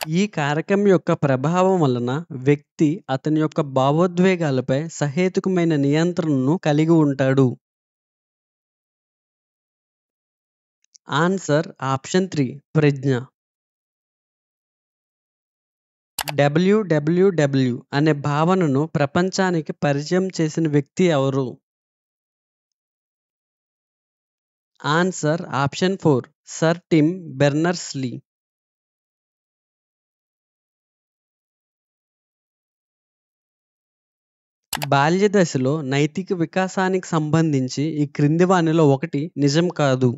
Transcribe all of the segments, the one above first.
ఈ కారకం యొక్క ప్రభావం వలన వ్యక్తి అతని యొక్క భావోద్వేగాలపై సహేతుకమైన నియంత్రణను కలిగి ఉంటాడు. ఆన్సర్ ఆప్షన్ 3 ప్రజ్ఞ. డబ్ల్యూడబ్ల్యూడబ్ల్యూ అనే భావనను ప్రపంచానికి పరిచయం చేసిన వ్యక్తి ఎవరు? Answer option 4 sir Tim Berners Lee. బాల్య దశలో నైతిక వికాసానికి సంబంధించి ఈ క్రింది వానిలో ఒకటి నిజం కాదు.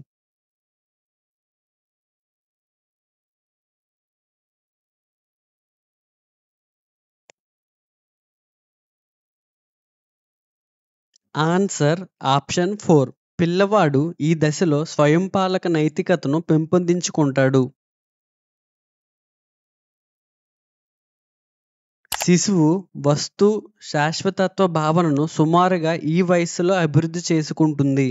ఆన్సర్ ఆప్షన్ 4 పిల్లవాడు ఈ దశలో స్వయంపాలక నైతికతను పెంపొందించుకుంటాడు. శిశువు వస్తు శాశ్వతత్వ భావనను సుమారుగా ఈ వయస్సులో అభివృద్ధి చేసుకుంటుంది.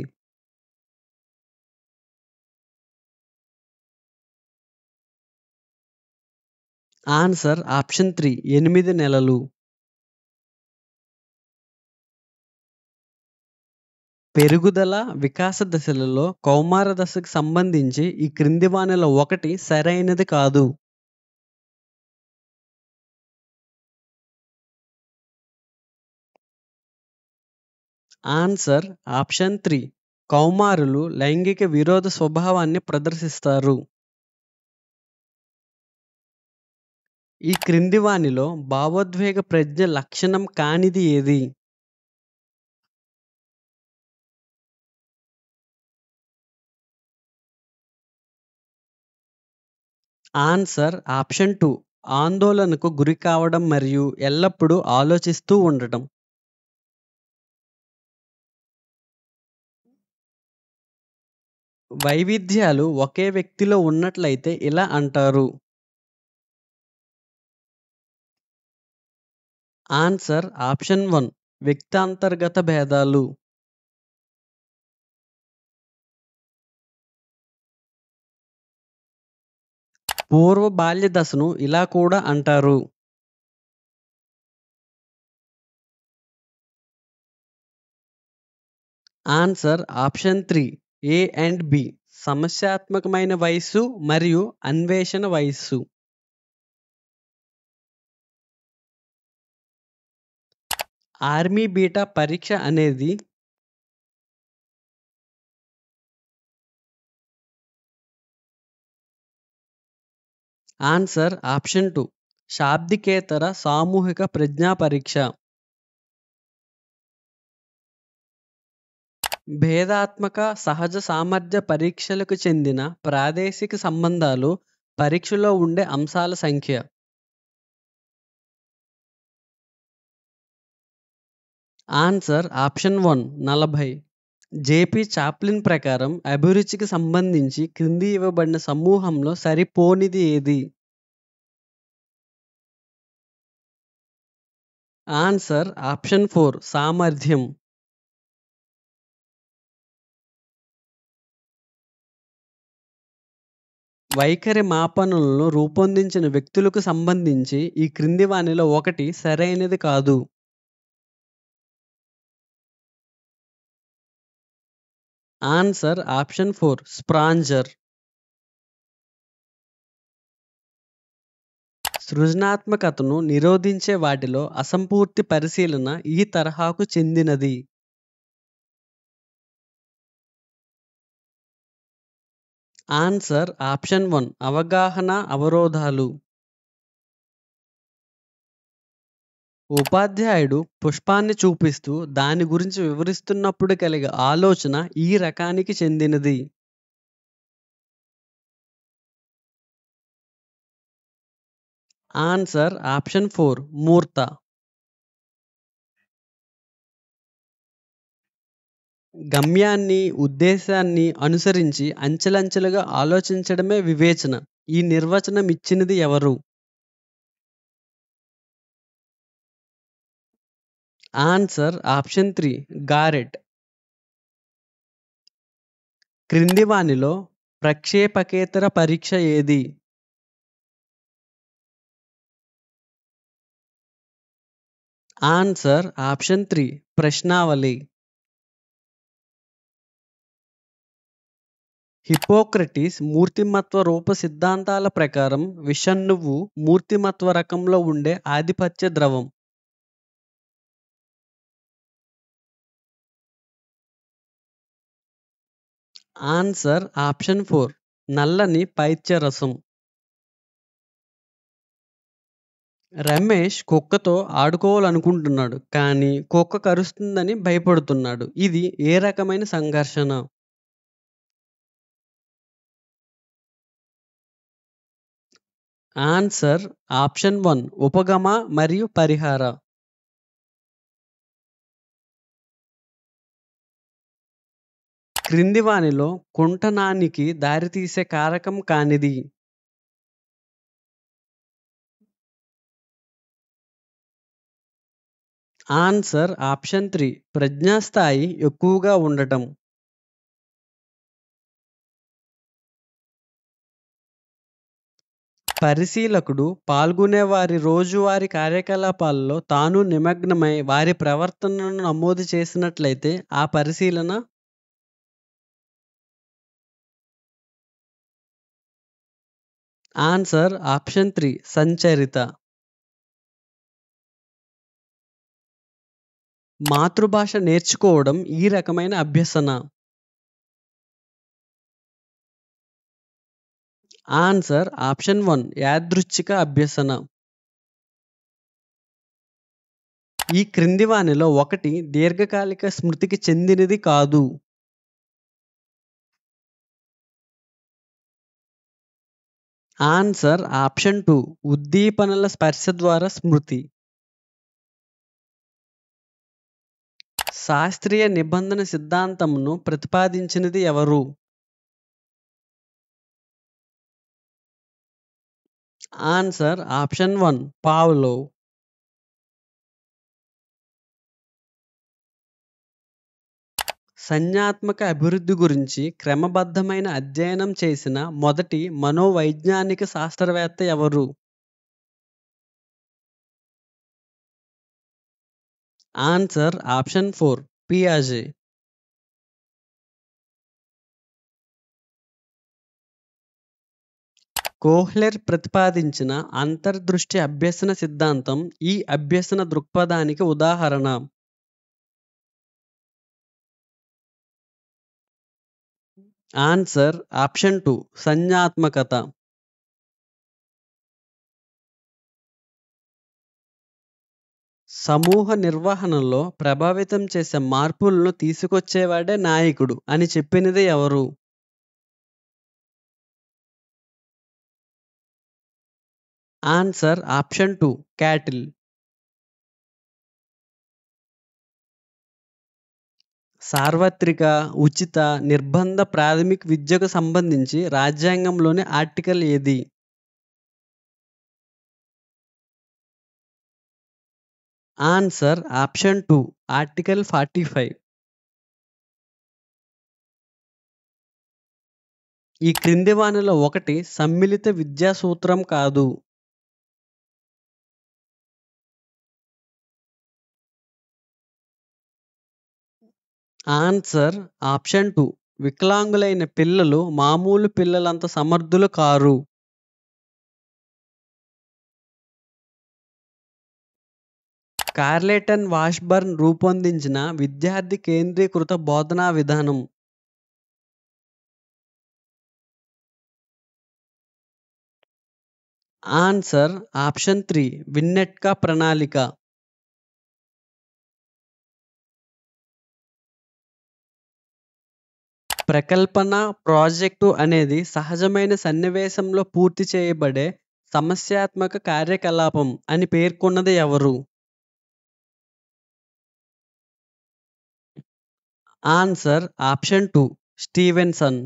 ఆన్సర్ ఆప్షన్ 3 8 నెలలు. పెరుగుదల, వికాస దశలలో కౌమార దశకు సంబంధించి ఈ క్రింది వానిలో ఒకటి సరైనది కాదు. ఆన్సర్ ఆప్షన్ 3 కౌమారులు లైంగిక విరోధ స్వభావాన్ని ప్రదర్శిస్తారు. ఈ క్రింది వానిలో భావోద్వేగ ప్రజ్ఞ లక్షణం కానిది ఏది? ఆన్సర్ ఆప్షన్ 2 ఆందోళనకు గురి కావడం మరియు ఎల్లప్పుడూ ఆలోచిస్తూ ఉండటం. వైవిధ్యాలు ఒకే వ్యక్తిలో ఉన్నట్లయితే ఇలా అంటారు. ఆన్సర్ ఆప్షన్ 1 వ్యక్తాంతర్గత భేదాలు. పూర్వ బాల్య దశను ఇలా కూడా అంటారు. Answer option 3 A and B సమస్యాత్మకమైన వయస్సు మరియు అన్వేషణ వయస్సు. ఆర్మీ బీటా పరీక్ష అనేది ఆన్సర్ ఆప్షన్ 2 శాబ్దికేతర సామూహిక ప్రజ్ఞా పరీక్ష. భేదాత్మక సహజ సామర్థ్య పరీక్షలకు చెందిన ప్రాదేశిక సంబంధాలు పరీక్షలో ఉండే అంశాల సంఖ్య. Answer option 1 40. జేపీ చాప్లిన్ ప్రకారం అభిరుచికి సంబంధించి క్రింది ఇవ్వబడిన సమూహంలో సరిపోనిది ఏది? ఆన్సర్ ఆప్షన్ 4 సామర్థ్యం. వైఖరి మాపనలను రూపొందించిన వ్యక్తులకు సంబంధించి ఈ క్రింది వానిలో ఒకటి సరైనది కాదు. Answer option 4 స్ప్రాంజర్. సృజనాత్మకతను నిరోధించే వాటిలో అసంపూర్తి పరిశీలన ఈ తరహాకు చెందినది. ఆన్సర్ ఆప్షన్ 1 అవగాహన అవరోధాలు. ఉపాధ్యాయుడు పుష్పాన్ని చూపిస్తూ దాని గురించి వివరిస్తున్నప్పుడు కలిగే ఆలోచన ఈ రకానికి చెందినది. ఆన్సర్ ఆప్షన్ 4 మూర్త. గమ్యాన్ని, ఉద్దేశాన్ని అనుసరించి అంచెలంచెలుగా ఆలోచించడమే వివేచన. ఈ నిర్వచనం ఇచ్చినది ఎవరు? Answer option 3 Garrett. క్రింది వానిలో ప్రక్షేపకేతర పరీక్ష ఏది? Answer option 3 ప్రశ్నావళి. హిప్పోక్రటీస్ మూర్తిమత్వ రూప సిద్ధాంతాల ప్రకారం విషణ్ణువు మూర్తిమత్వ రకంలో ఉండే ఆధిపత్య ద్రవం. ఆన్సర్ ఆప్షన్ 4 నల్లని పైత్యరసం. రమేష్ కుక్కతో ఆడుకోవాలనుకుంటున్నాడు కానీ కుక్క కరుస్తుందని భయపడుతున్నాడు. ఇది ఏ రకమైన సంఘర్షణ? ఆన్సర్ ఆప్షన్ 1 ఉపగమ మరియు పరిహార. క్రింది వానిలో కుంటనానికి దారితీసే కారకం కానిది. ఆన్సర్ ఆప్షన్ 3 ప్రజ్ఞాస్థాయి ఎక్కువగా ఉండటం. పరిశీలకుడు పాల్గొనే వారి రోజువారీ కార్యకలాపాల్లో తాను నిమగ్నమై వారి ప్రవర్తనను నమోదు చేసినట్లయితే ఆ పరిశీలన. Answer option 3 సంచరిత. మాతృభాష నేర్చుకోవడం ఈ రకమైన అభ్యసన. ఆన్సర్ ఆప్షన్ 1 యాదృచ్ఛిక అభ్యసన. ఈ క్రింది వానిలో ఒకటి దీర్ఘకాలిక స్మృతికి చెందినది కాదు. ఆన్సర్ ఆప్షన్ 2 ఉద్దీపనల స్పర్శ ద్వారా స్మృతి. శాస్త్రీయ నిబంధన సిద్ధాంతమును ప్రతిపాదించినది ఎవరు? Answer option 1 Pavlov. సంజ్ఞాత్మక అభివృద్ధి గురించి క్రమబద్ధమైన అధ్యయనం చేసిన మొదటి మనోవైజ్ఞానిక శాస్త్రవేత్త ఎవరు? Answer option 4 పియాజే. కోహ్లెర్ ప్రతిపాదించిన అంతర్దృష్టి అభ్యసన సిద్ధాంతం ఈ అభ్యసన దృక్పథానికి ఉదాహరణ. Answer option 2 సంజ్ఞాత్మకత. సమూహ నిర్వహణలో ప్రభావితం చేసే మార్పులను తీసుకొచ్చేవాడే నాయకుడు అని చెప్పినది ఎవరు? Answer option 2 cattle. సార్వత్రిక, ఉచిత, నిర్బంధ ప్రాథమిక విద్యకు సంబంధించి రాజ్యాంగంలోని ఆర్టికల్ ఏది? Answer option 2 article 45. ఈ క్రింది వానిలో ఒకటి సమ్మిళిత విద్యా సూత్రం కాదు. ఆన్సర్ ఆప్షన్ 2 వికలాంగులైన పిల్లలు మామూలు పిల్లలంత సమర్థులు కారు. కార్లెటన్ వాష్బర్న్ రూపొందించిన విద్యార్థి కేంద్రీకృత బోధనా విధానం. ఆన్సర్ ఆప్షన్ 3 విన్నెట్కా ప్రణాళిక. ప్రకల్పన, ప్రాజెక్టు అనేది సహజమైన సన్నివేశంలో పూర్తి చేయబడే సమస్యాత్మక కార్యకలాపం అని పేర్కొన్నది ఎవరు? Answer option 2 Stevenson.